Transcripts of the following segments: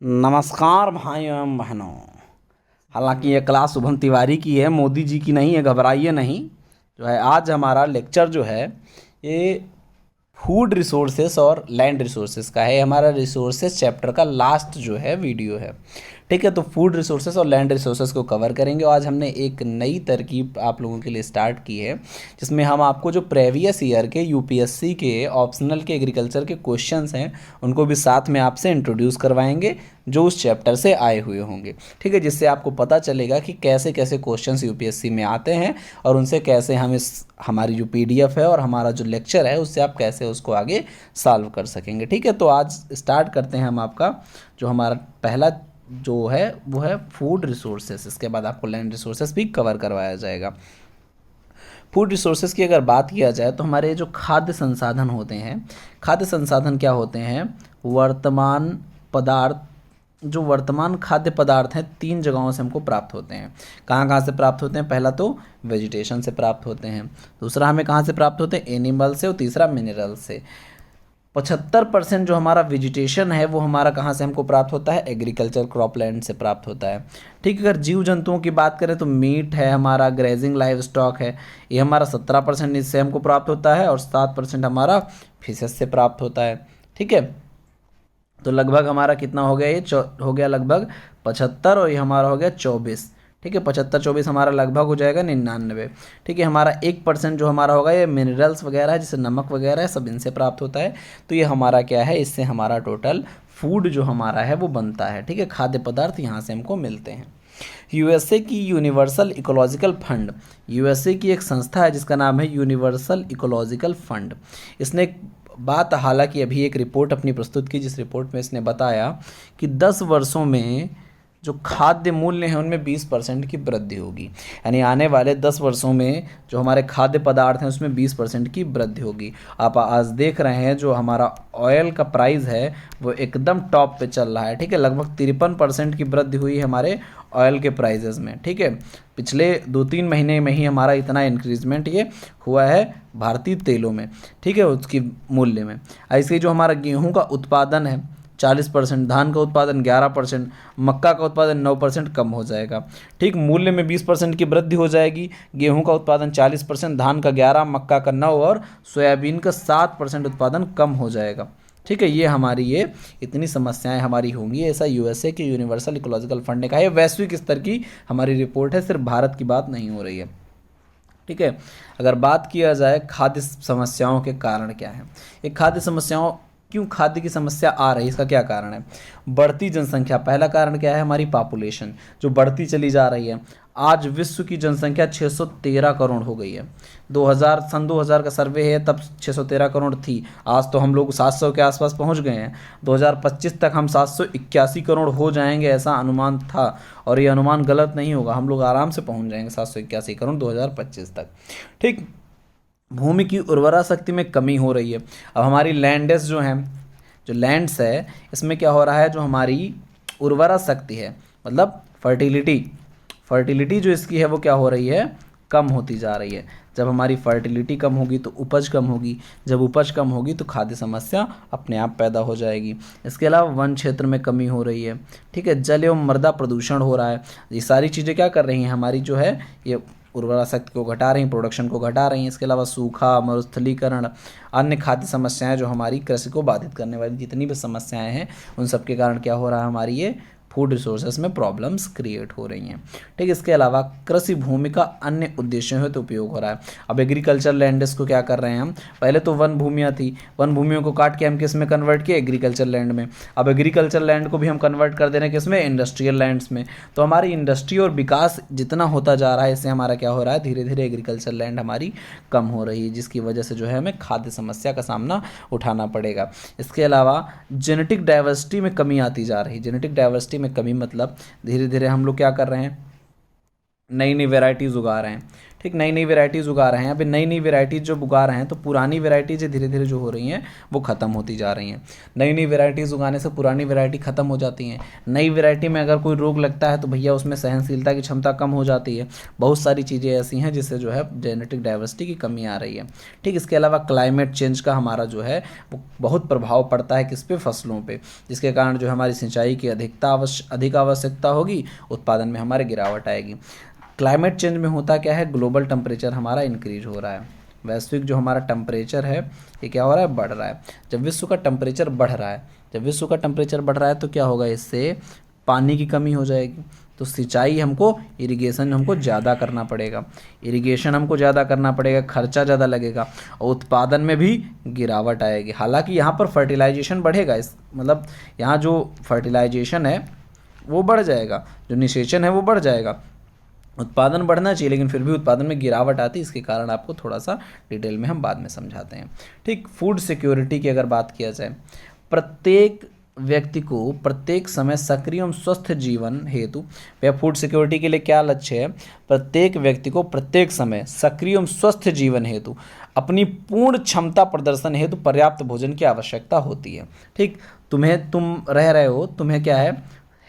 नमस्कार भाइयों एवं बहनों। हालांकि ये क्लास शुभम तिवारी की है, मोदी जी की नहीं है, घबराइए नहीं। जो है आज हमारा लेक्चर जो है ये फूड रिसोर्सेस और लैंड रिसोर्सेस का है। हमारा रिसोर्सेस चैप्टर का लास्ट जो है वीडियो है। ठीक है, तो फूड रिसोर्सेस और लैंड रिसोर्सेस को कवर करेंगे। आज हमने एक नई तरकीब आप लोगों के लिए स्टार्ट की है, जिसमें हम आपको जो प्रेवियस ईयर के यूपीएससी के ऑप्शनल के एग्रीकल्चर के क्वेश्चंस हैं उनको भी साथ में आपसे इंट्रोड्यूस करवाएंगे, जो उस चैप्टर से आए हुए होंगे। ठीक है, जिससे आपको पता चलेगा कि कैसे कैसे क्वेश्चंस यूपीएससी में आते हैं और उनसे कैसे हम इस हमारी जो पीडीएफ है और हमारा जो लेक्चर है उससे आप कैसे उसको आगे सॉल्व कर सकेंगे। ठीक है, तो आज स्टार्ट करते हैं हम आपका जो हमारा पहला जो है वो है फूड रिसोर्सेस। इसके बाद आपको लैंड रिसोर्सेस भी कवर करवाया जाएगा। फूड रिसोर्सेज की अगर बात किया जाए तो हमारे जो खाद्य संसाधन होते हैं, खाद्य संसाधन क्या होते हैं? वर्तमान पदार्थ, जो वर्तमान खाद्य पदार्थ हैं 3 जगहों से हमको प्राप्त होते हैं। कहाँ कहाँ से प्राप्त होते हैं? पहला तो वेजिटेशन से प्राप्त होते हैं, दूसरा हमें कहाँ से प्राप्त होते हैं? एनिमल से, और तीसरा मिनरल से। 75% जो हमारा वेजिटेशन है वो हमारा कहाँ से हमको प्राप्त होता है? एग्रीकल्चर क्रॉपलैंड से प्राप्त होता है। ठीक है, अगर जीव जंतुओं की बात करें तो मीट है हमारा, ग्रेजिंग लाइव स्टॉक है, ये हमारा 17% इससे हमको प्राप्त होता है, और 7% हमारा फिशेस से प्राप्त होता है। ठीक है, तो लगभग हमारा कितना हो गया? ये हो गया लगभग 75, और ये हमारा हो गया 24। ठीक है, 75-24 हमारा लगभग हो जाएगा 99। ठीक है, हमारा 1% जो हमारा होगा ये मिनरल्स वगैरह है, जैसे नमक वगैरह है, सब इनसे प्राप्त होता है। तो ये हमारा क्या है? इससे हमारा टोटल फूड जो हमारा है वो बनता है। ठीक है, खाद्य पदार्थ यहाँ से हमको मिलते हैं। यूएसए की यूनिवर्सल इकोलॉजिकल फंड, यूएसए की एक संस्था है जिसका नाम है यूनिवर्सल इकोलॉजिकल फंड। इसने एक बात, हालांकि अभी एक रिपोर्ट अपनी प्रस्तुत की, जिस रिपोर्ट में इसने बताया कि 10 वर्षों में जो खाद्य मूल्य हैं उनमें 20% की वृद्धि होगी। यानी आने वाले 10 वर्षों में जो हमारे खाद्य पदार्थ हैं उसमें 20% की वृद्धि होगी। आप आज देख रहे हैं जो हमारा ऑयल का प्राइस है वो एकदम टॉप पे चल रहा है। ठीक है, लगभग 53% की वृद्धि हुई है हमारे ऑयल के प्राइजेज़ में। ठीक है, पिछले 2-3 महीने में ही हमारा इतना इंक्रीजमेंट ये हुआ है भारतीय तेलों में। ठीक है, उसकी मूल्य में। ऐसे ही जो हमारा गेहूं का उत्पादन है 40%, धान का उत्पादन 11%, मक्का का उत्पादन 9% कम हो जाएगा। ठीक, मूल्य में 20% की वृद्धि हो जाएगी। गेहूं का उत्पादन 40%, धान का 11%, मक्का का 9% और सोयाबीन का 7% उत्पादन कम हो जाएगा। ठीक है, ये हमारी ये इतनी समस्याएं हमारी होंगी, ऐसा यूएसए के यूनिवर्सल इकोलॉजिकल फंड ने कहा है। वैश्विक स्तर की हमारी रिपोर्ट है, सिर्फ भारत की बात नहीं हो रही है। ठीक है, अगर बात किया जाए खाद्य समस्याओं के कारण क्या है, ये खाद्य समस्याओं क्यों खाद्य की समस्या आ रही है, इसका क्या कारण है? बढ़ती जनसंख्या। पहला कारण क्या है? हमारी पॉपुलेशन जो बढ़ती चली जा रही है। आज विश्व की जनसंख्या 613 करोड़ हो गई है। 2000 का सर्वे है, तब 613 करोड़ थी। आज तो हम लोग 700 के आसपास पहुंच गए हैं। 2025 तक हम 781 करोड़ हो जाएंगे, ऐसा अनुमान था, और ये अनुमान गलत नहीं होगा। हम लोग आराम से पहुंच जाएंगे 781 करोड़ 2025 तक। ठीक, भूमि की उर्वरा शक्ति में कमी हो रही है। अब हमारी लैंडेस जो हैं, जो लैंड्स है, इसमें क्या हो रहा है? जो हमारी उर्वरा शक्ति है, मतलब फर्टिलिटी जो इसकी है वो क्या हो रही है? कम होती जा रही है। जब हमारी फर्टिलिटी कम होगी तो उपज कम होगी, जब उपज कम होगी तो खाद्य समस्या अपने आप पैदा हो जाएगी। इसके अलावा वन क्षेत्र में कमी हो रही है। ठीक है, जल एवं मृदा प्रदूषण हो रहा है। ये सारी चीज़ें क्या कर रही हैं? हमारी जो है ये उर्वरा शक्ति को घटा रही हैं, प्रोडक्शन को घटा रही हैं। इसके अलावा सूखा, मरुस्थलीकरण, अन्य खाद्य समस्याएं जो हमारी कृषि को बाधित करने वाली जितनी भी समस्याएं हैं उन सब के कारण क्या हो रहा है? हमारी ये फूड रिसोर्सेज में प्रॉब्लम्स क्रिएट हो रही हैं। ठीक है, इसके अलावा कृषि भूमि का अन्य उद्देश्यों हेतु उपयोग हो रहा है। अब एग्रीकल्चर लैंड्स को क्या कर रहे हैं हम? पहले तो वन भूमियाँ थी, वन भूमियों को काट के हम किस में कन्वर्ट किए? एग्रीकल्चर लैंड में। अब एग्रीकल्चर लैंड को भी हम कन्वर्ट कर दे रहे हैं किस में? इंडस्ट्रियल लैंड्स में। तो हमारी इंडस्ट्री और विकास जितना होता जा रहा है, इससे हमारा क्या हो रहा है? धीरे धीरे एग्रीकल्चर लैंड हमारी कम हो रही है, जिसकी वजह से जो है हमें खाद्य समस्या का सामना उठाना पड़ेगा। इसके अलावा जेनेटिक डाइवर्सिटी में कमी आती जा रही है। जेनेटिक डाइवर्सिटी में कमी मतलब धीरे धीरे हम लोग क्या कर रहे हैं? नई नई वेराइटीज़ उगा रहे हैं। ठीक, नई नई वेराइटीज़ उगा रहे हैं। अभी नई नई वेराइटीज़ जो उगा रहे हैं तो पुरानी वेराइटीज़ धीरे धीरे जो हो रही हैं वो ख़त्म होती जा रही हैं। नई नई वेराइटीज़ उगाने से पुरानी वेराइटी ख़त्म हो जाती हैं। नई वेराइटी में अगर कोई रोग लगता है तो भैया उसमें सहनशीलता की क्षमता कम हो जाती है। बहुत सारी चीज़ें ऐसी हैं जिससे जो है जेनेटिक डाइवर्सिटी की कमी आ रही है। ठीक, इसके अलावा क्लाइमेट चेंज का हमारा जो है वो बहुत प्रभाव पड़ता है किस पे, फसलों पे, जिसके कारण जो हमारी सिंचाई की अधिक आवश्यकता होगी, उत्पादन में हमारे गिरावट आएगी। क्लाइमेट चेंज में होता क्या है, ग्लोबल टेम्परेचर हमारा इंक्रीज हो रहा है। वैश्विक जो हमारा टेम्परेचर है ये क्या हो रहा है, बढ़ रहा है। जब विश्व का टेम्परेचर बढ़ रहा है, जब विश्व का टेम्परेचर बढ़ रहा है तो क्या होगा, इससे पानी की कमी हो जाएगी। तो सिंचाई हमको, इरिगेशन हमको ज़्यादा करना पड़ेगा, इरिगेशन हमको ज़्यादा करना पड़ेगा, खर्चा ज़्यादा लगेगा और उत्पादन में भी गिरावट आएगी। हालांकि यहाँ पर फर्टिलाइजेशन बढ़ेगा, इस मतलब यहाँ जो फर्टिलाइजेशन है वो बढ़ जाएगा, जो निषेचन है वो बढ़ जाएगा, उत्पादन बढ़ना चाहिए, लेकिन फिर भी उत्पादन में गिरावट आती है। इसके कारण आपको थोड़ा सा डिटेल में हम बाद में समझाते हैं। ठीक, फूड सिक्योरिटी की अगर बात किया जाए, प्रत्येक व्यक्ति को प्रत्येक समय सक्रिय एवं स्वस्थ जीवन हेतु, वह फूड सिक्योरिटी के लिए क्या लक्ष्य है, प्रत्येक व्यक्ति को प्रत्येक समय सक्रिय एवं स्वस्थ जीवन हेतु अपनी पूर्ण क्षमता प्रदर्शन हेतु पर्याप्त भोजन की आवश्यकता होती है। ठीक, तुम रह रहे हो, तुम्हें क्या है,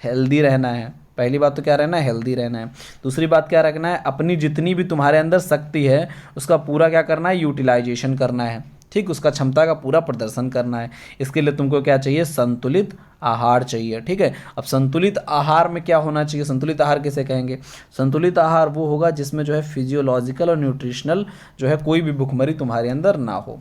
हेल्दी रहना है। पहली बात तो क्या रहना है, हेल्दी रहना है। दूसरी बात क्या रखना है, अपनी जितनी भी तुम्हारे अंदर शक्ति है उसका पूरा क्या करना है, यूटिलाइजेशन करना है। ठीक, उसका क्षमता का पूरा प्रदर्शन करना है। इसके लिए तुमको क्या चाहिए, संतुलित आहार चाहिए। ठीक है, अब संतुलित आहार में क्या होना चाहिए, संतुलित आहार किसे कहेंगे, संतुलित आहार वो होगा जिसमें जो है फिजियोलॉजिकल और न्यूट्रिशनल जो है कोई भी भुखमरी तुम्हारे अंदर ना हो।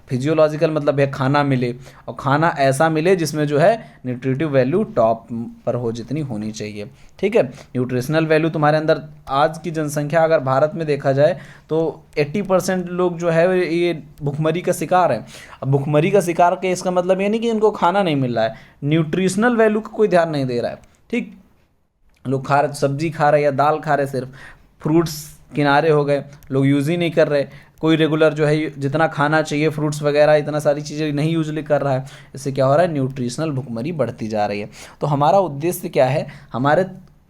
फिजियोलॉजिकल मतलब है खाना मिले, और खाना ऐसा मिले जिसमें जो है न्यूट्रिटिव वैल्यू टॉप पर हो, जितनी होनी चाहिए। ठीक है, न्यूट्रिशनल वैल्यू तुम्हारे अंदर, आज की जनसंख्या अगर भारत में देखा जाए तो 80% लोग जो है ये भुखमरी का शिकार है। अब भुखमरी का शिकार के इसका मतलब ये नहीं कि इनको खाना नहीं मिल रहा है, न्यूट्रिशनल वैल्यू का कोई ध्यान नहीं दे रहा है। ठीक, लोग खा रहे, सब्जी खा रहे या दाल खा रहे, सिर्फ फ्रूट्स किनारे हो गए, लोग यूज़ ही नहीं कर रहे। कोई रेगुलर जो है जितना खाना चाहिए फ्रूट्स वगैरह, इतना सारी चीज़ें नहीं यूजली कर रहा है। इससे क्या हो रहा है, न्यूट्रिशनल भुखमरी बढ़ती जा रही है। तो हमारा उद्देश्य क्या है, हमारे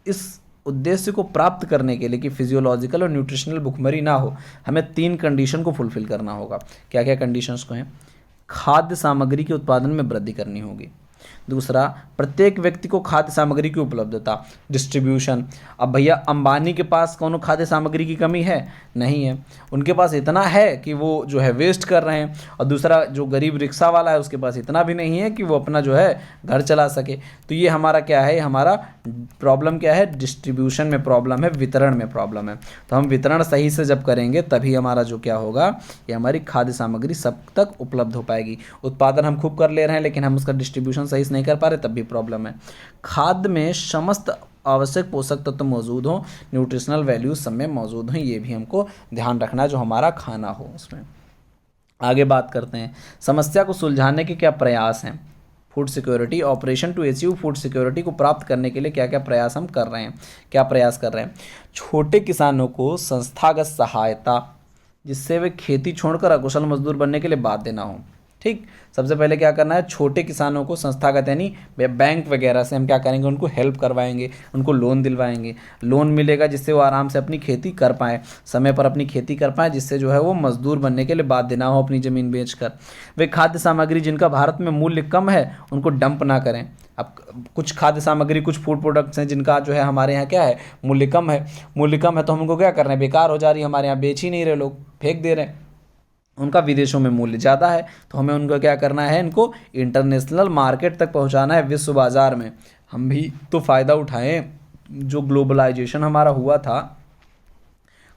इस उद्देश्य को प्राप्त करने के लिए कि फिजियोलॉजिकल और न्यूट्रिशनल भुखमरी ना हो, हमें 3 कंडीशन को फुलफिल करना होगा। क्या क्या कंडीशंस को हैं, खाद्य सामग्री के उत्पादन में वृद्धि करनी होगी। दूसरा, प्रत्येक व्यक्ति को खाद्य सामग्री की उपलब्धता, डिस्ट्रीब्यूशन। अब भैया अंबानी के पास कौन खाद्य सामग्री की कमी है, नहीं है, उनके पास इतना है कि वो जो है वेस्ट कर रहे हैं। और दूसरा, जो गरीब रिक्शा वाला है उसके पास इतना भी नहीं है कि वो अपना जो है घर चला सके। तो ये हमारा क्या है, हमारा प्रॉब्लम क्या है, डिस्ट्रीब्यूशन में प्रॉब्लम है, वितरण में प्रॉब्लम है। तो हम वितरण सही से जब करेंगे तभी हमारा जो क्या होगा, ये हमारी खाद्य सामग्री सब तक उपलब्ध हो पाएगी। उत्पादन हम खूब कर ले रहे हैं लेकिन हम उसका डिस्ट्रीब्यूशन सही से नहीं कर पा रहे, तब भी प्रॉब्लम है। खाद्य में समस्त आवश्यक पोषक तत्व मौजूद हों, न्यूट्रिशनल वैल्यूज सब में मौजूद हों, ये भी हमको ध्यान रखना है जो हमारा खाना हो उसमें। आगे बात करते हैं, समस्या को सुलझाने के क्या प्रयास हैं। Food security, operation to achieve food security को प्राप्त करने के लिए क्या क्या प्रयास हम कर रहे हैं, क्या प्रयास कर रहे हैं। छोटे किसानों को संस्थागत सहायता, जिससे वे खेती छोड़कर अकुशल मजदूर बनने के लिए बाध्य ना हो। ठीक, सबसे पहले क्या करना है, छोटे किसानों को संस्थागत यानी बैंक वगैरह से हम क्या करेंगे, उनको हेल्प करवाएंगे, उनको लोन दिलवाएंगे। लोन मिलेगा जिससे वो आराम से अपनी खेती कर पाएँ, समय पर अपनी खेती कर पाएँ, जिससे जो है वो मजदूर बनने के लिए बाध्य ना हो अपनी ज़मीन बेचकर। वे खाद्य सामग्री जिनका भारत में मूल्य कम है उनको डंप ना करें। अब कुछ खाद्य सामग्री, कुछ फूड प्रोडक्ट्स हैं जिनका जो है हमारे यहाँ क्या है, मूल्य कम है, मूल्य कम है तो हम उनको क्या कर रहे हैं, बेकार हो जा रही है, हमारे यहाँ बेच ही नहीं रहे लोग, फेंक दे रहे हैं। उनका विदेशों में मूल्य ज़्यादा है तो हमें उनको क्या करना है, इनको इंटरनेशनल मार्केट तक पहुंचाना है, विश्व बाज़ार में। हम भी तो फ़ायदा उठाएं, जो ग्लोबलाइजेशन हमारा हुआ था,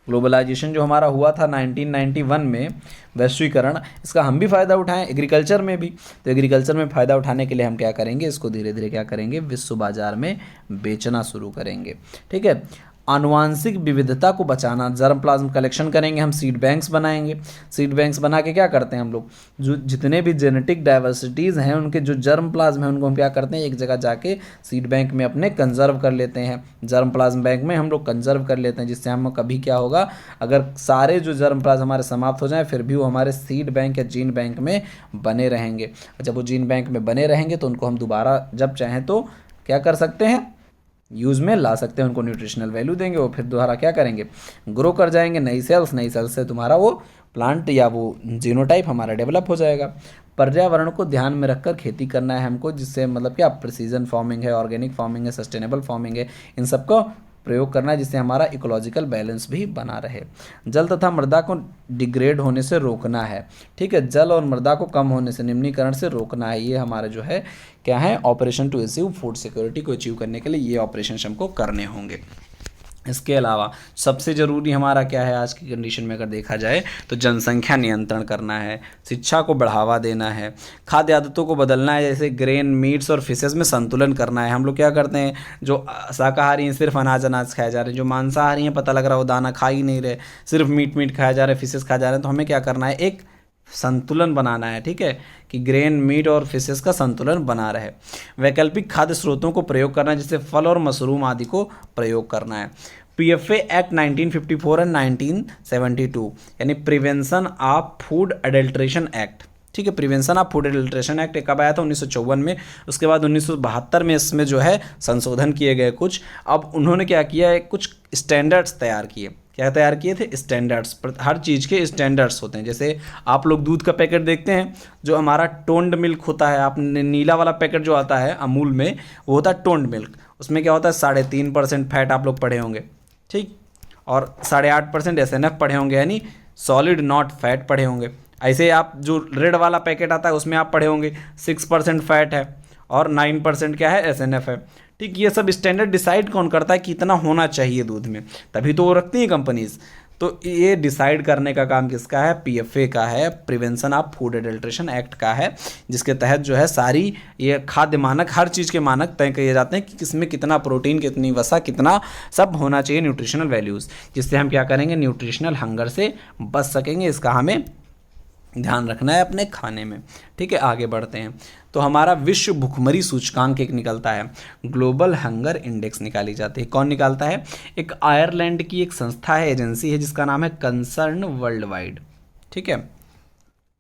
ग्लोबलाइजेशन जो हमारा हुआ था 1991 में, वैश्वीकरण, इसका हम भी फ़ायदा उठाएं एग्रीकल्चर में भी। तो एग्रीकल्चर में फ़ायदा उठाने के लिए हम क्या करेंगे, इसको धीरे धीरे क्या करेंगे, विश्व बाज़ार में बेचना शुरू करेंगे। ठीक है, आनुवांशिक विविधता को बचाना, जर्म प्लाज्म कलेक्शन करेंगे, हम सीड बैंक्स बनाएंगे। सीड बैंक्स बना के क्या करते हैं हम लोग, जो जितने भी जेनेटिक डाइवर्सिटीज़ हैं उनके जो जर्म प्लाज्म है उनको हम क्या करते हैं, एक जगह जाके सीड बैंक में अपने कंजर्व कर लेते हैं, जर्म प्लाज्म बैंक में हम लोग कंजर्व कर लेते हैं, जिससे हम कभी क्या होगा, अगर सारे जो जर्म प्लाज्म हमारे समाप्त हो जाएं फिर भी वो हमारे सीड बैंक या जीन बैंक में बने रहेंगे। जब वो जीन बैंक में बने रहेंगे तो उनको हम दोबारा जब चाहें तो क्या कर सकते हैं, यूज़ में ला सकते हैं, उनको न्यूट्रिशनल वैल्यू देंगे, वो फिर दोबारा क्या करेंगे, ग्रो कर जाएंगे, नई सेल्स से तुम्हारा वो प्लांट या वो जीनोटाइप हमारा डेवलप हो जाएगा। पर्यावरण को ध्यान में रखकर खेती करना है हमको, जिससे मतलब क्या प्रिसीजन फार्मिंग है, ऑर्गेनिक फार्मिंग है, सस्टेनेबल फार्मिंग है, इन सबको प्रयोग करना है, जिससे हमारा इकोलॉजिकल बैलेंस भी बना रहे। जल तथा मृदा को डिग्रेड होने से रोकना है, ठीक है, जल और मृदा को कम होने से, निम्नीकरण से रोकना है। ये हमारे जो है क्या है, operation to achieve food security को अचीव करने के लिए ये ऑपरेशन हमको करने होंगे। इसके अलावा सबसे ज़रूरी हमारा क्या है आज की कंडीशन में अगर देखा जाए तो जनसंख्या नियंत्रण करना है, शिक्षा को बढ़ावा देना है, खाद्य आदतों को बदलना है, जैसे ग्रेन, मीट्स और फिशेस में संतुलन करना है। हम लोग क्या करते हैं, जो शाकाहारी हैं सिर्फ अनाज खाए जा रहे हैं, जो मांसाहारी हैं पता लग रहा है वो दाना खा ही नहीं रहे, सिर्फ मीट खाया जा रहा है, फिशेस खाए जा रहे हैं। तो हमें क्या करना है, एक संतुलन बनाना है, ठीक है, कि ग्रेन, मीट और फिशेस का संतुलन बना रहे। वैकल्पिक खाद्य स्रोतों को प्रयोग करना है, जैसे फल और मशरूम आदि को प्रयोग करना है। PFA एक्ट 1954 एंड 1972 यानी prevention of food adulteration act, ठीक है, prevention of food adulteration act कब आया था, 1954 में। उसके बाद 1972 में इसमें जो है संशोधन किए गए कुछ। अब उन्होंने क्या किया है, कुछ स्टैंडर्ड्स तैयार किए। क्या तैयार किए थे, स्टैंडर्ड्स। हर चीज़ के स्टैंडर्ड्स होते हैं। जैसे आप लोग दूध का पैकेट देखते हैं, जो हमारा टोन्ड मिल्क होता है, आपने नीला वाला पैकेट जो आता है अमूल में, वो होता है टोन्ड मिल्क। उसमें क्या होता है, 3.5% फैट आप लोग पढ़े होंगे, ठीक, और 8.5% SNF पढ़े होंगे, यानी सॉलिड नॉट फैट पढ़े होंगे। ऐसे आप जो रेड वाला पैकेट आता है उसमें आप पढ़े होंगे 6% फैट है और 9% क्या है, SNF है, ठीक। ये सब स्टैंडर्ड डिसाइड कौन करता है कि इतना होना चाहिए दूध में, तभी तो वो रखती हैं कंपनीज। तो ये डिसाइड करने का काम किसका है, PFA का है, prevention of food adulteration act का है, जिसके तहत जो है सारी ये खाद्य मानक, हर चीज़ के मानक तय किए जाते हैं कि किसमें कितना प्रोटीन, कितनी वसा, कितना सब होना चाहिए, न्यूट्रिशनल वैल्यूज़, जिससे हम क्या करेंगे, न्यूट्रिशनल हंगर से बच सकेंगे। इसका हमें ध्यान रखना है अपने खाने में, ठीक है। आगे बढ़ते हैं तो हमारा विश्व भुखमरी सूचकांक एक निकलता है, ग्लोबल हंगर इंडेक्स निकाली जाती है। कौन निकालता है, एक आयरलैंड की एक संस्था है, एजेंसी है, जिसका नाम है कंसर्न वर्ल्ड वाइड, ठीक है।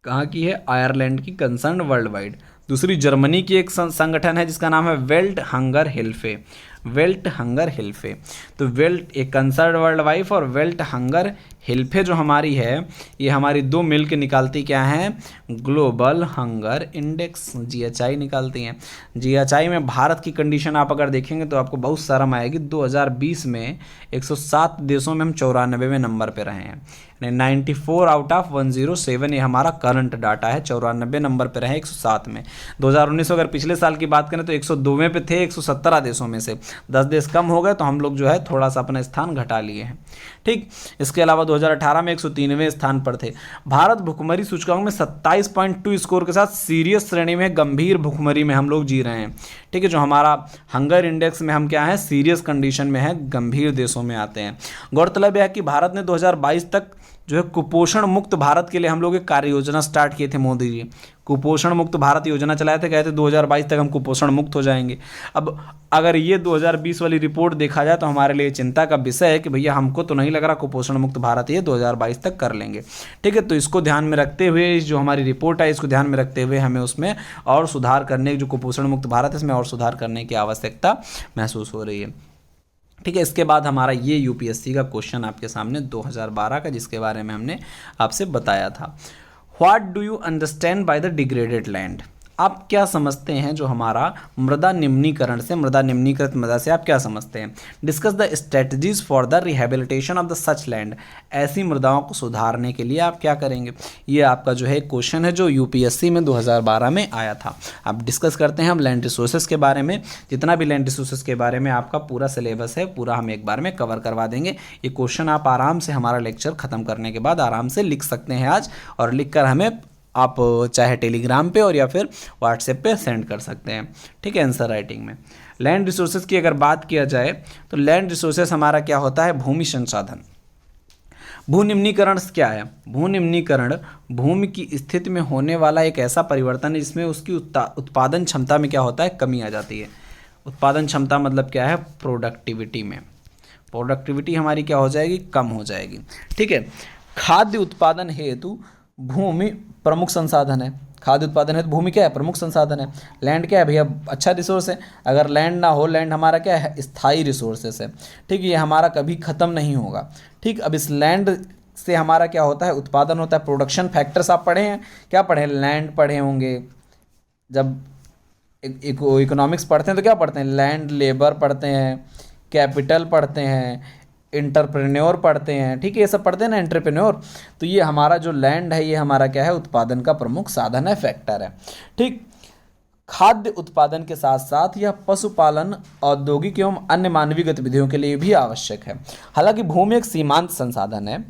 कहाँ की है, आयरलैंड की कंसर्न वर्ल्ड वाइड। दूसरी जर्मनी की एक संगठन है जिसका नाम है वेल्ट हंगर हेल्फे, वेल्ट हंगर हेल्फे। तो वेल्ट एक कंसर्न वर्ल्ड वाइड और वेल्ट हंगर हेल्फे जो हमारी है, ये हमारी दो मिल के निकालती क्या हैं, ग्लोबल हंगर इंडेक्स, GHI निकालती हैं। GHI में भारत की कंडीशन आप अगर देखेंगे तो आपको बहुत शर्म आएगी। 2020 में 107 देशों में हम 94वें नंबर पे रहे हैं, 94 आउट ऑफ 107, ये हमारा करंट डाटा है। 94 नंबर पे रहे 107 में। 2019 अगर पिछले साल की बात करें तो 102वें पे थे 117 देशों में से, 10 देश कम हो गए, तो हम लोग जो है थोड़ा सा अपना स्थान घटा लिए हैं, ठीक। इसके अलावा 2018 में 103वें स्थान पर थे। भारत भुखमरी सूचकांक में 27.2 स्कोर के साथ सीरियस श्रेणी में, गंभीर भुखमरी में हम लोग जी रहे हैं, ठीक है। जो हमारा हंगर इंडेक्स में हम क्या है, सीरियस कंडीशन में है, गंभीर देशों में आते हैं। गौरतलब है कि भारत ने 2022 तक जो है कुपोषण मुक्त भारत के लिए हम लोग एक कार्य योजना स्टार्ट किए थे। मोदी जी कुपोषण मुक्त भारत योजना चलाए थे, कहते 2022 तक हम कुपोषण मुक्त हो जाएंगे। अब अगर ये 2020 वाली रिपोर्ट देखा जाए तो हमारे लिए चिंता का विषय है कि भैया हमको तो नहीं लग रहा कुपोषण मुक्त भारत ये 2022 तक कर लेंगे, ठीक है। तो इसको ध्यान में रखते हुए, जो हमारी रिपोर्ट है इसको ध्यान में रखते हुए हमें उसमें और सुधार करने, जो कुपोषण मुक्त भारत है इसमें और सुधार करने की आवश्यकता महसूस हो रही है, ठीक है। इसके बाद हमारा ये UPSC का क्वेश्चन आपके सामने 2012 का, जिसके बारे में हमने आपसे बताया था। What do you understand by the degraded land, आप क्या समझते हैं जो हमारा मृदा निम्नीकरण से, मृदा निम्नीकृत मृदा से आप क्या समझते हैं। Discuss the strategies for the rehabilitation of the such land, ऐसी मृदाओं को सुधारने के लिए आप क्या करेंगे। ये आपका जो है क्वेश्चन है जो UPSC में 2012 में आया था। अब डिस्कस करते हैं हम लैंड रिसोर्सेज के बारे में। जितना भी लैंड रिसोर्सेज के बारे में आपका पूरा सिलेबस है, पूरा हम एक बार में कवर करवा देंगे। ये क्वेश्चन आप आराम से हमारा लेक्चर खत्म करने के बाद आराम से लिख सकते हैं आज, और लिख कर हमें आप चाहे टेलीग्राम पे और या फिर व्हाट्सएप पे सेंड कर सकते हैं, ठीक है, आंसर राइटिंग में। लैंड रिसोर्सेज की अगर बात किया जाए तो लैंड रिसोर्सेज हमारा क्या होता है, भूमि संसाधन। भूनिम्नीकरण क्या है, भूनिम्नीकरण भूमि की स्थिति में होने वाला एक ऐसा परिवर्तन है जिसमें उसकी उत्पादन क्षमता में क्या होता है, कमी आ जाती है। उत्पादन क्षमता मतलब क्या है, प्रोडक्टिविटी में, प्रोडक्टिविटी हमारी क्या हो जाएगी, कम हो जाएगी, ठीक है। खाद्य उत्पादन हेतु भूमि प्रमुख संसाधन है, खाद्य उत्पादन है तो भूमि क्या है, प्रमुख संसाधन है। लैंड क्या है भैया, अच्छा रिसोर्स है। अगर लैंड ना हो, लैंड हमारा क्या है, स्थायी रिसोर्सेस है। ठीक, ये हमारा कभी ख़त्म नहीं होगा। ठीक, अब इस लैंड से हमारा क्या होता है, उत्पादन होता है। प्रोडक्शन फैक्टर्स आप पढ़े हैं, क्या पढ़े हैं, लैंड पढ़े होंगे। जब इकोनॉमिक्स पढ़ते हैं तो क्या पढ़ते हैं, लैंड, लेबर पढ़ते हैं, कैपिटल पढ़ते हैं, एंटरप्रेन्योर पढ़ते हैं। ठीक है, ये सब पढ़ते हैं ना, एंटरप्रेन्योर। तो ये हमारा जो लैंड है, ये हमारा क्या है, उत्पादन का प्रमुख साधन है, फैक्टर है। ठीक, खाद्य उत्पादन के साथ साथ यह पशुपालन, औद्योगिक एवं अन्य मानवीय गतिविधियों के लिए भी आवश्यक है। हालांकि भूमि एक सीमांत संसाधन है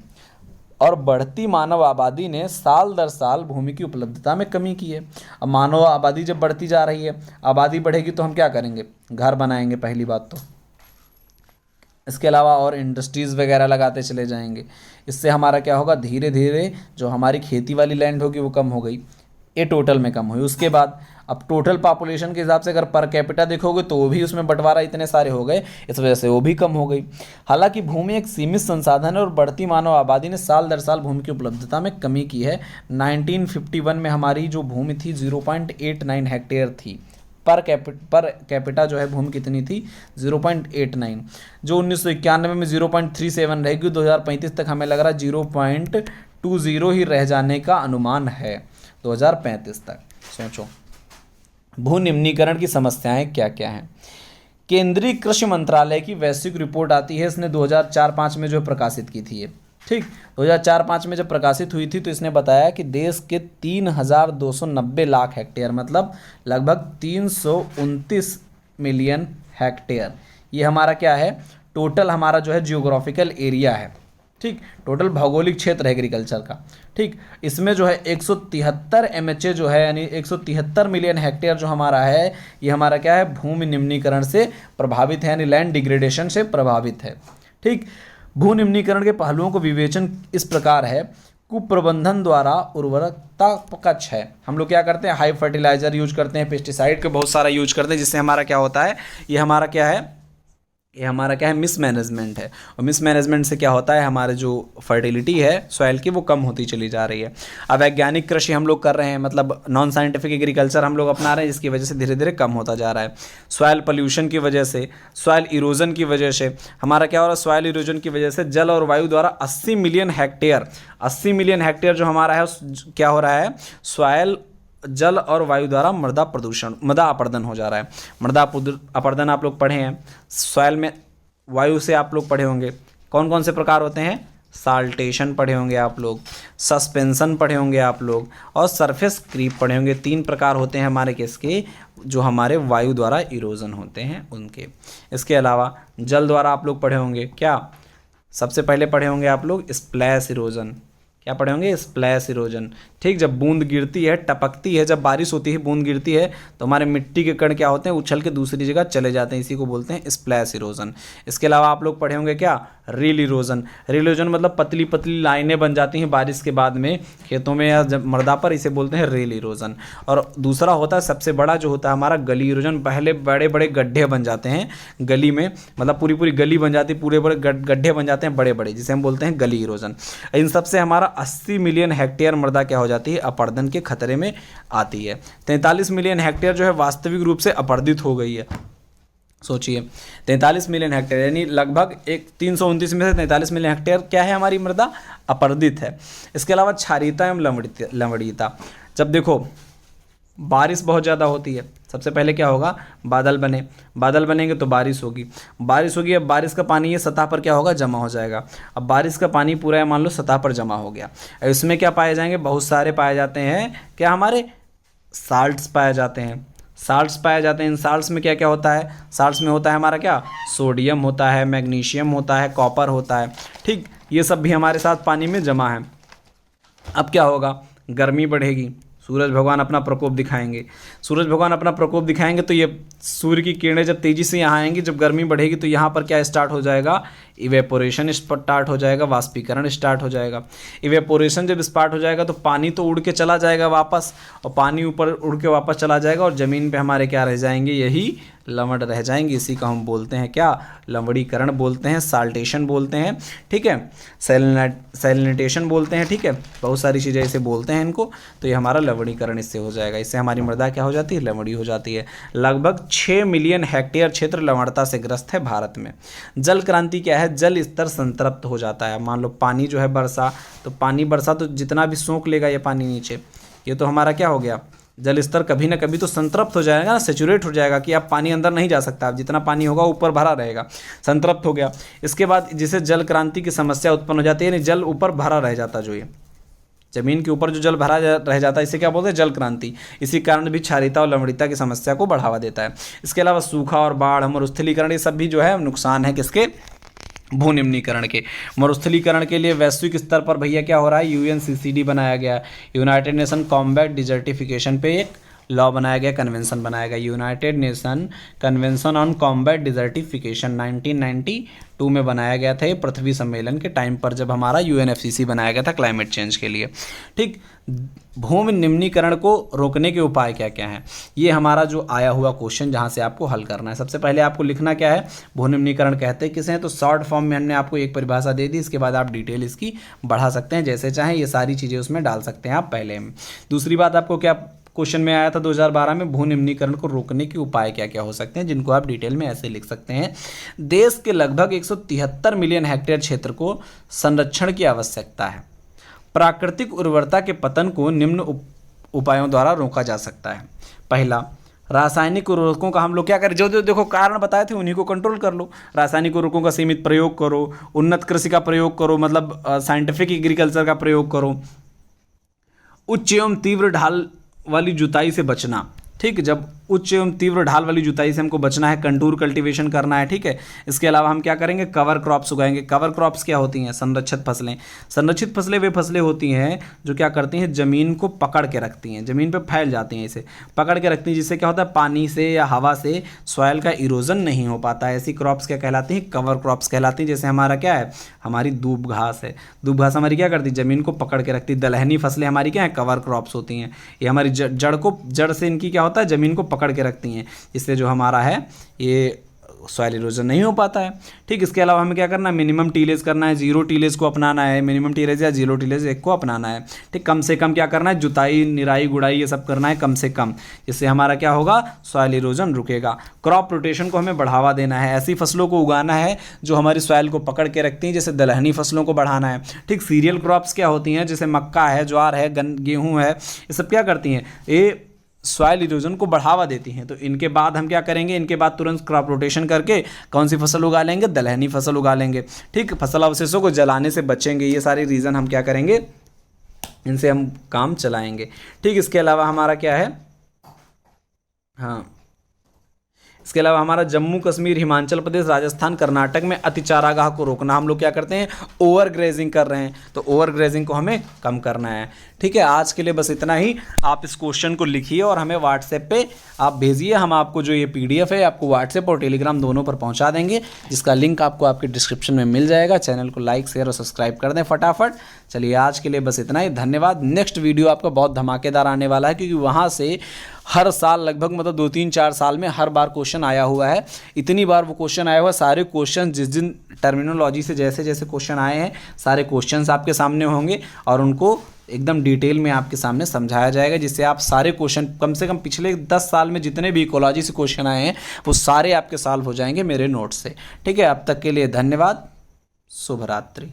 और बढ़ती मानव आबादी ने साल दर साल भूमि की उपलब्धता में कमी की है। अब मानव आबादी जब बढ़ती जा रही है, आबादी बढ़ेगी तो हम क्या करेंगे, घर बनाएंगे पहली बात तो। इसके अलावा और इंडस्ट्रीज़ वगैरह लगाते चले जाएंगे। इससे हमारा क्या होगा, धीरे धीरे जो हमारी खेती वाली लैंड होगी वो कम हो गई, ये टोटल में कम हुई। उसके बाद अब टोटल पॉपुलेशन के हिसाब से अगर पर कैपिटा देखोगे तो वो भी उसमें बंटवारा इतने सारे हो गए, इस वजह से वो भी कम हो गई। हालांकि भूमि एक सीमित संसाधन है और बढ़ती मानव आबादी ने साल दर साल भूमि की उपलब्धता में कमी की है। 1951 में हमारी जो भूमि थी 0.89 हेक्टेयर थी। पर कैपिटा जो है भूमि कितनी थी, 0.89। जो 1991 में 0.37 रहेगी, 2035 तक हमें लग रहा है 0.20 ही रह जाने का अनुमान है 2035 तक। सोचो भू निम्नीकरण की समस्याएं क्या क्या हैं। केंद्रीय कृषि मंत्रालय की वैश्विक रिपोर्ट आती है, इसने 2004-05 में जो प्रकाशित की थी ये। ठीक, 2004-05 में जब प्रकाशित हुई थी तो इसने बताया कि देश के 3,290 लाख हेक्टेयर, मतलब लगभग 329 मिलियन हेक्टेयर, ये हमारा क्या है, टोटल हमारा जो है जियोग्राफिकल एरिया है। ठीक, टोटल भौगोलिक क्षेत्र है एग्रीकल्चर का। ठीक, इसमें जो है 173 MHA जो है, यानी 173 मिलियन हेक्टेयर जो हमारा है, ये हमारा क्या है, भूमि निम्नीकरण से प्रभावित है, यानी लैंड डिग्रेडेशन से प्रभावित है। ठीक, भू निम्नीकरण के पहलुओं को विवेचन इस प्रकार है। कुप्रबंधन द्वारा उर्वरकता पक्ष है। हम लोग क्या करते हैं, हाई फर्टिलाइजर यूज करते हैं, पेस्टिसाइड का बहुत सारा यूज करते हैं, जिससे हमारा क्या होता है, ये हमारा क्या है, ये हमारा क्या है, मिसमैनेजमेंट है। और मिसमैनेजमेंट से क्या होता है, हमारे जो फर्टिलिटी है सॉइल की वो कम होती चली जा रही है। अब वैज्ञानिक कृषि हम लोग कर रहे हैं, मतलब नॉन साइंटिफिक एग्रीकल्चर हम लोग अपना रहे हैं, जिसकी वजह से धीरे धीरे कम होता जा रहा है। सॉइल पोल्यूशन की वजह से, सॉइल इरोजन की वजह से हमारा क्या हो रहा है, सॉइल इरोजन की वजह से जल और वायु द्वारा 80 मिलियन हेक्टेयर जो हमारा है क्या हो रहा है, सॉइल, जल और वायु द्वारा मृदा अपरदन हो जा रहा है। मृदा अपरदन आप लोग पढ़े हैं, सॉइल में वायु से आप लोग पढ़े होंगे। कौन कौन से प्रकार होते हैं, साल्टेशन पढ़े होंगे आप लोग, सस्पेंशन पढ़े होंगे आप लोग, और सरफेस क्रीप पढ़े होंगे। 3 प्रकार होते हैं हमारे किसके, जो हमारे वायु द्वारा इरोजन होते हैं उनके। इसके अलावा जल द्वारा आप लोग पढ़े होंगे, क्या सबसे पहले पढ़े होंगे आप लोग, स्प्लैश इरोजन। क्या पढ़े होंगे, स्प्लैश इरोजन। ठीक, जब बूंद गिरती है, टपकती है, जब बारिश होती है, बूंद गिरती है, तो हमारे मिट्टी के कण क्या होते हैं, उछल के दूसरी जगह चले जाते हैं, इसी को बोलते हैं स्प्लैश इरोजन। इसके अलावा आप लोग पढ़े होंगे क्या, रील इरोजन। रील इरोजन मतलब पतली पतली लाइनें बन जाती हैं बारिश के बाद में खेतों में या मृदा पर, इसे बोलते हैं रील इरोजन। और दूसरा होता है सबसे बड़ा जो होता है हमारा गली इरोजन। पहले बड़े बड़े गड्ढे बन जाते हैं गली में, मतलब पूरी पूरी गली बन जाती है, पूरे बड़े गड्ढे बन जाते हैं बड़े बड़े, जिसे हम बोलते हैं गली इरोजन। इन सबसे हमारा 80 मिलियन हेक्टेयर मृदा क्या हो जाती है, अपरदन के खतरे में आती है। 43 मिलियन हेक्टेयर जो है वास्तविक रूप से अपरदित हो गई है। सोचिए 43 मिलियन हेक्टेयर, यानी लगभग 329 में से 43 मिलियन हेक्टेयर क्या है, हमारी मृदा अपरदित है। इसके अलावा क्षारीयता एवं लवणीयता। जब देखो बारिश बहुत ज़्यादा होती है, सबसे पहले क्या होगा, बादल बनेंगे तो बारिश होगी। अब बारिश का पानी ये सतह पर क्या होगा, जमा हो जाएगा। अब बारिश का पानी पूरा मान लो सतह पर जमा हो गया, इसमें क्या पाए जाएंगे, बहुत सारे पाए जाते हैं, क्या हमारे साल्ट्स पाए जाते हैं। इन साल्ट्स में क्या क्या होता है, साल्ट्स में होता है हमारा क्या, सोडियम होता है, मैग्नीशियम होता है, कॉपर होता है। ठीक, ये सब भी हमारे साथ पानी में जमा है। अब क्या होगा, गर्मी बढ़ेगी, सूरज भगवान अपना प्रकोप दिखाएंगे तो ये सूर्य की किरणें जब तेज़ी से यहाँ आएंगी, जब गर्मी बढ़ेगी तो यहाँ पर क्या स्टार्ट हो जाएगा, इवेपोरेशन स्टार्ट हो जाएगा, वाष्पीकरण स्टार्ट हो जाएगा। इवेपोरेशन जब स्टार्ट हो जाएगा तो पानी तो उड़ के चला जाएगा वापस, और पानी ऊपर उड़ के वापस चला जाएगा और ज़मीन पे हमारे क्या रह जाएंगे, यही लवण रह जाएंगे। इसी को हम बोलते हैं क्या, लवणीकरण बोलते हैं, साल्टेशन बोलते हैं, ठीक है, सैलिनेटेशन बोलते हैं, ठीक है, बहुत सारी चीज़ें इसे बोलते हैं इनको। तो ये हमारा लवणीकरण इससे हो जाएगा, इससे हमारी मृदा क्या हो जाती है, लवणी हो जाती है। लगभग 6 मिलियन हेक्टेयर क्षेत्र लवणता से ग्रस्त है भारत में। जल क्रांति क्या है, जल स्तर संतृप्त हो जाता है। मान लो पानी जो है बरसा, तो पानी बरसा तो जितना भी सोख लेगा ये पानी नीचे, ये तो हमारा क्या हो गया, जल स्तर कभी ना कभी तो संतृप्त हो जाएगा ना, सेचुरेट हो जाएगा कि अब पानी अंदर नहीं जा सकता, अब जितना पानी होगा ऊपर भरा रहेगा, संतृप्त हो गया। इसके बाद जिसे जल क्रांति की समस्या उत्पन्न हो जाती है, यानी जल ऊपर भरा रह जाता, जो ये जमीन के ऊपर जो जल भरा रह जाता है, इसे क्या बोलते हैं, जल क्रांति। इसी कारण भी क्षारीयता और लवणीयता की समस्या को बढ़ावा देता है। इसके अलावा सूखा और बाढ़, मरुस्थलीकरण, ये सब भी जो है नुकसान है किसके, भूनिम्नीकरण के। मरुस्थलीकरण के लिए वैश्विक स्तर पर भैया क्या हो रहा है, यूएनसीसीडी बनाया गया, यूनाइटेड नेशन कॉम्बैट डिजर्टिफिकेशन पे एक लॉ बनाया गया, कन्वेंशन बनाया गया, United nation convention on combat desertification 1992 में बनाया गया था। ये पृथ्वी सम्मेलन के टाइम पर जब हमारा यूएनएफसीसी बनाया गया था क्लाइमेट चेंज के लिए, ठीक। भूमि निम्नीकरण को रोकने के उपाय क्या क्या हैं, ये हमारा जो आया हुआ क्वेश्चन जहाँ से आपको हल करना है। सबसे पहले आपको लिखना क्या है, भूनिम्नीकरण कहते हैं किसे हैं, तो शॉर्ट फॉर्म में हमने आपको एक परिभाषा दे दी, इसके बाद आप डिटेल इसकी बढ़ा सकते हैं जैसे चाहें, ये सारी चीज़ें उसमें डाल सकते हैं आप पहले में। दूसरी बात आपको क्या क्वेश्चन में आया था 2012 में, भूनिम्नीकरण को रोकने के उपाय क्या क्या हो सकते हैं, जिनको आप डिटेल में ऐसे लिख सकते हैं। देश के लगभग 173 मिलियन हेक्टेयर क्षेत्र को संरक्षण की आवश्यकता है। प्राकृतिक उर्वरता के पतन को निम्न उपायों द्वारा रोका जा सकता है। पहला, रासायनिक उर्वरकों का हम लोग क्या करें, जो देखो कारण बताए थे उन्हीं को कंट्रोल कर लो। रासायनिक उर्वरकों का सीमित प्रयोग करो, उन्नत कृषि का प्रयोग करो, मतलब साइंटिफिक एग्रीकल्चर का प्रयोग करो। उच्च एवं तीव्र ढाल वाली जुताई से बचना, ठीक, जब उच्च एवं तीव्र ढाल वाली जुताई से हमको बचना है, कंटूर कल्टीवेशन करना है, ठीक है। इसके अलावा हम क्या करेंगे, कवर क्रॉप्स उगाएंगे। कवर क्रॉप्स क्या होती हैं, संरक्षित फसलें। संरक्षित फसलें वे फसलें होती हैं जो क्या करती हैं, ज़मीन को पकड़ के रखती हैं, ज़मीन पे फैल जाती हैं, इसे पकड़ के रखती हैं, जिससे क्या होता है, पानी से या हवा से सॉइल का इरोजन नहीं हो पाता है। ऐसी क्रॉप्स क्या कहलाती हैं, कवर क्रॉप्स कहलाती हैं। जैसे हमारा क्या है, हमारी दूब घास है, दूब घास हमारी क्या करती है, ज़मीन को पकड़ के रखती है। दलहनी फसलें हमारी क्या है, कवर क्रॉप्स होती हैं, ये हमारी जड़ से इनकी क्या होता है, ज़मीन को पकड़ के रखती हैं, इससे जो हमारा है ये सॉइल इरोजन नहीं हो पाता है, ठीक। इसके अलावा हमें क्या करना है, मिनिमम टीलेज करना है, जीरो टीलेज को अपनाना है, मिनिमम टीलेज या जीरो टीलेज एक को अपनाना है, ठीक। कम से कम क्या करना है, जुताई, निराई, गुड़ाई ये सब करना है कम से कम, जिससे हमारा क्या होगा, सॉइल इरोजन रुकेगा। क्रॉप रोटेशन को हमें बढ़ावा देना है, ऐसी फसलों को उगाना है जो हमारी सॉइल को पकड़ के रखती हैं, जैसे दलहनी फसलों को बढ़ाना है, ठीक। सीरियल क्रॉप्स क्या होती हैं, जैसे मक्का है, ज्वार है, गेहूँ है, ये सब क्या करती हैं, ये सॉइल इरोजन को बढ़ावा देती हैं। तो इनके बाद हम क्या करेंगे, इनके बाद तुरंत क्रॉप रोटेशन करके कौन सी फसल उगा लेंगे, दलहनी फसल उगा लेंगे, ठीक। फसल अवशेषों को जलाने से बचेंगे। ये सारे रीज़न हम क्या करेंगे, इनसे हम काम चलाएंगे, ठीक। इसके अलावा हमारा क्या है, हाँ, इसके अलावा हमारा जम्मू कश्मीर, हिमाचल प्रदेश, राजस्थान, कर्नाटक में अति चारागाह को रोकना। हम लोग क्या करते हैं, ओवर ग्रेजिंग कर रहे हैं, तो ओवर ग्रेजिंग को हमें कम करना है, ठीक है। आज के लिए बस इतना ही। आप इस क्वेश्चन को लिखिए और हमें व्हाट्सएप पे आप भेजिए, हम आपको जो ये PDF है आपको व्हाट्सएप और टेलीग्राम दोनों पर पहुंचा देंगे, जिसका लिंक आपको आपके डिस्क्रिप्शन में मिल जाएगा। चैनल को लाइक, शेयर और सब्सक्राइब कर दें फटाफट। चलिए आज के लिए बस इतना ही, धन्यवाद। नेक्स्ट वीडियो आपका बहुत धमाकेदार आने वाला है, क्योंकि वहाँ से हर साल लगभग मतलब 2-3-4 साल में हर बार क्वेश्चन आया हुआ है। इतनी बार वो क्वेश्चन आया हुआ है, सारे क्वेश्चन जिस दिन टर्मिनोलॉजी से जैसे जैसे क्वेश्चन आए हैं, सारे क्वेश्चंस आपके सामने होंगे और उनको एकदम डिटेल में आपके सामने समझाया जाएगा, जिससे आप सारे क्वेश्चन कम से कम पिछले 10 साल में जितने भी इकोलॉजी से क्वेश्चन आए हैं वो सारे आपके सॉल्व हो जाएंगे मेरे नोट्स से, ठीक है। अब तक के लिए धन्यवाद, शुभ रात्रि।